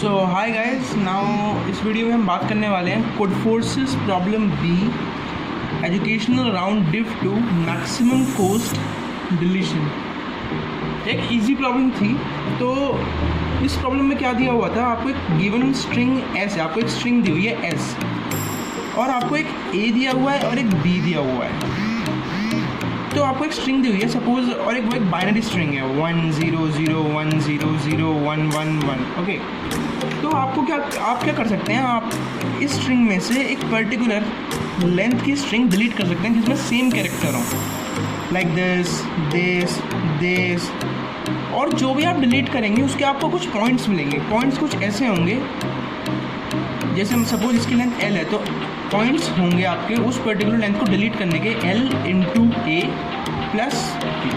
सो hi guys, now इस video में हम बात करने वाले हैं Codeforces problem B educational round div two maximum cost deletion. एक इजी प्रॉब्लम थी। तो इस प्रॉब्लम में क्या दिया हुआ था, आपको एक गिवन स्ट्रिंग एस है, आपको एक स्ट्रिंग दी हुई है एस और आपको एक ए दिया हुआ है और एक बी दिया हुआ है। तो आपको एक स्ट्रिंग दी हुई है सपोज, और वो एक बाइनरी स्ट्रिंग है 1 0 0 1 0 0 1 1 1। ओके, तो आपको आप क्या कर सकते हैं, आप इस स्ट्रिंग में से एक पर्टिकुलर लेंथ की स्ट्रिंग डिलीट कर सकते हैं जिसमें सेम कैरेक्टर हो, लाइक दिस दिस दिस। और जो भी आप डिलीट करेंगे उसके आपको कुछ पॉइंट्स मिलेंगे। पॉइंट्स कुछ ऐसे होंगे, जैसे हम सपोज इसकी लेंथ एल है तो पॉइंट्स होंगे आपके उस पर्टिकुलर लेंथ को डिलीट करने के एल इंटू ए प्लस बी।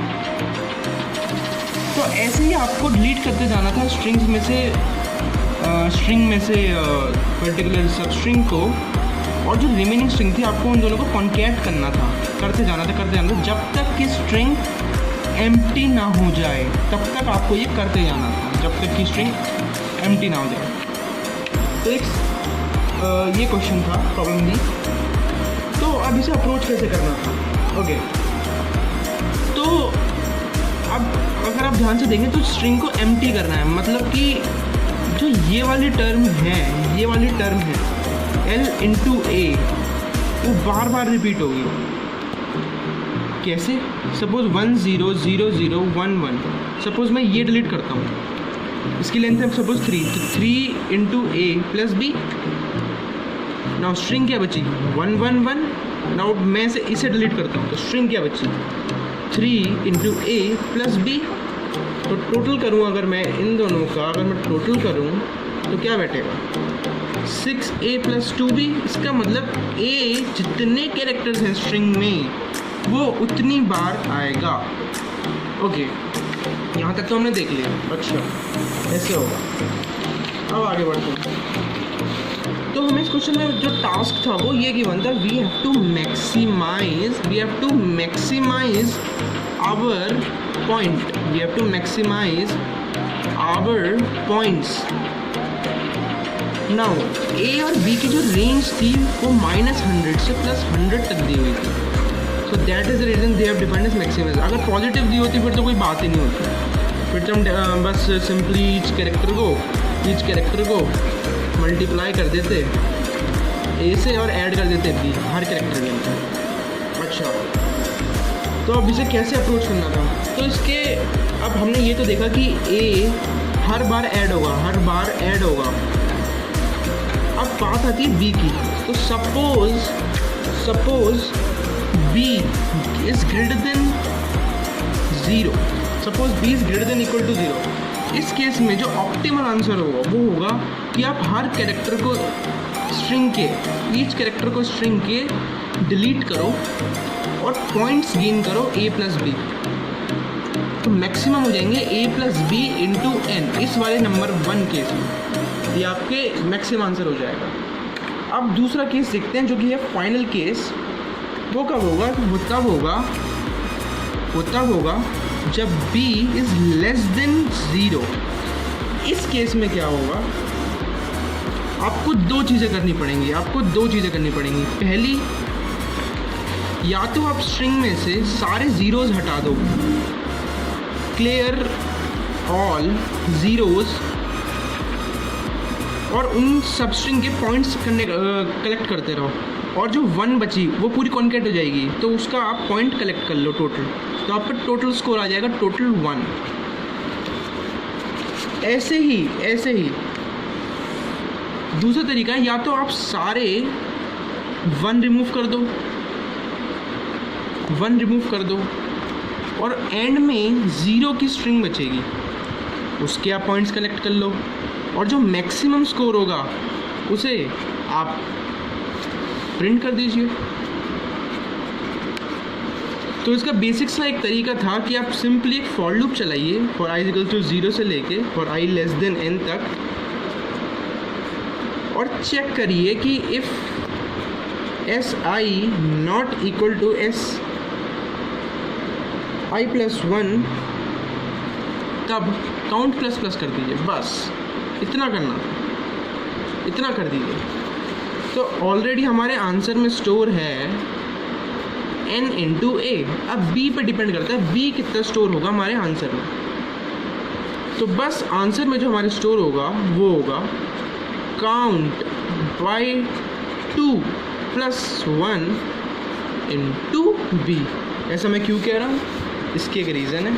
तो ऐसे ही आपको डिलीट करते जाना था स्ट्रिंग में से पर्टिकुलर सब स्ट्रिंग को, और जो रिमेनिंग स्ट्रिंग थी आपको उन दोनों को कॉन्कैट करना था, करते जाना था जब तक कि स्ट्रिंग एम्प्टी ना हो जाए, तब तक आपको ये करते जाना था जब तक कि स्ट्रिंग एम्प्टी ना हो जाए। तो एक ये क्वेश्चन था प्रॉब्लम दी। तो अब इसे अप्रोच कैसे करना था। ओके, तो अब अगर आप ध्यान से देखें तो स्ट्रिंग को एम्प्टी करना है, मतलब कि जो ये वाली टर्म है एल इंटू ए, वो बार बार रिपीट होगी। कैसे, सपोज 1 0 0 0 1 1। सपोज मैं ये डिलीट करता हूँ, इसकी लेंथ है सपोज 3, तो 3 इंटू ए प्लस बी। नाउ स्ट्रिंग क्या बची 1 1 1। नाउ मैं इसे डिलीट करता हूँ तो स्ट्रिंग क्या बची 3 इंटू ए प्लस बी। तो टोटल करूँ अगर मैं इन दोनों का टोटल करूँ तो क्या बैठेगा 6a प्लस 2b। इसका मतलब a जितने कैरेक्टर्स हैं स्ट्रिंग में वो उतनी बार आएगा। ओके, यहाँ तक तो हमने देख लिया। अच्छा, ऐसे होगा। अब आगे बढ़ते हैं। तो हमें इस क्वेश्चन में जो टास्क था वो ये गिवन था, we have to maximise our points. Now A और बी की जो रेंज थी वो -100 से +100 तक दी हुई थी। So that is the reason they have defined as maximize. अगर पॉजिटिव दी होती फिर तो कोई बात ही नहीं होती, फिर तो हम बस सिंपली ईच कैरेक्टर को मल्टीप्लाई कर देते ए से और ऐड कर देते बी हर कैरेक्टर के अंदर। अच्छा, तो अब इसे कैसे अप्रोच करना था। तो इसके अब हमने ये तो देखा कि ए हर बार ऐड होगा। अब बात आती है बी की। तो suppose B is greater than 0। Suppose B is greater than equal to 0। इस केस में जो ऑप्टिमल आंसर होगा वो होगा कि आप हर कैरेक्टर को ईच कैरेक्टर को स्ट्रिंग के डिलीट करो और पॉइंट्स गेन करो a प्लस बी। तो मैक्सिमम हो जाएंगे a plus B into N. इस वाले नंबर 1 केस में ये आपके मैक्सिमम आंसर हो जाएगा। अब दूसरा केस देखते हैं जो कि है फाइनल केस। वो कब होगा, वो तब होगा जब b इज लेस देन 0। इस केस में क्या होगा, आपको दो चीज़ें करनी पड़ेंगी। पहली, या तो आप स्ट्रिंग में से सारे ज़ीरोज़ हटा दो, क्लियर ऑल ज़ीरोज़, और उन सब स्ट्रिंग के पॉइंट्स कलेक्ट करते रहो, और जो 1 बची वो पूरी कॉन्केट हो जाएगी, तो उसका आप पॉइंट कलेक्ट कर लो टोटल, तो आपका टोटल स्कोर आ जाएगा टोटल 1। ऐसे ही दूसरा तरीका है, या तो आप सारे 1 रिमूव कर दो और एंड में 0 की स्ट्रिंग बचेगी, उसके आप पॉइंट्स कलेक्ट कर लो, और जो मैक्सिमम स्कोर होगा उसे आप प्रिंट कर दीजिए। तो इसका बेसिक सा एक तरीका था कि आप सिंपली एक फॉर लूप चलाइए फॉर i इक्वल टू 0 से लेके for i less than n तक, और चेक करिए कि if si not equal to si+1 तब काउंट ++ कर दीजिए। बस इतना करना था, इतना कर दीजिए। तो ऑलरेडी हमारे आंसर में स्टोर है n इंटू ए। अब b पे डिपेंड करता है b कितना स्टोर होगा हमारे आंसर में। तो बस आंसर में जो हमारे स्टोर होगा वो होगा काउंट बाय 2 + 1 इंटू बी। ऐसा मैं क्यों कह रहा हूँ, इसकी एक रीज़न है।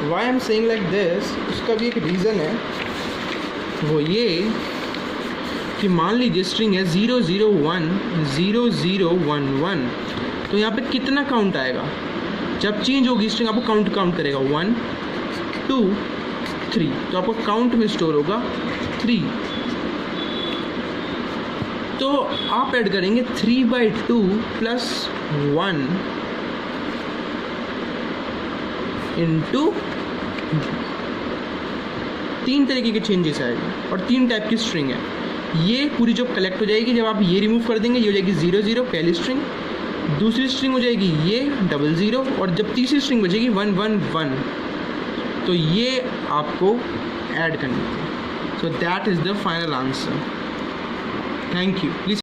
Why I am saying like this, उसका भी एक रीज़न है। वो ये कि मान लीजिए स्ट्रिंग है 001 0011, तो यहाँ पे कितना काउंट आएगा जब चेंज होगी स्ट्रिंग, आपको काउंट करेगा 1 2 3, तो आपको काउंट में स्टोर होगा 3। तो आप ऐड करेंगे 3/2 + 1 इंटू 3 तरीके के चेंजेस आएंगे और 3 टाइप की स्ट्रिंग है। ये पूरी जो कलेक्ट हो जाएगी, जब आप ये रिमूव कर देंगे ये हो जाएगी 00 पहली स्ट्रिंग, दूसरी स्ट्रिंग हो जाएगी ये 00, और जब तीसरी स्ट्रिंग बचेगी 111, तो ये आपको ऐड करनी है। So that is the final answer. Thank you. Please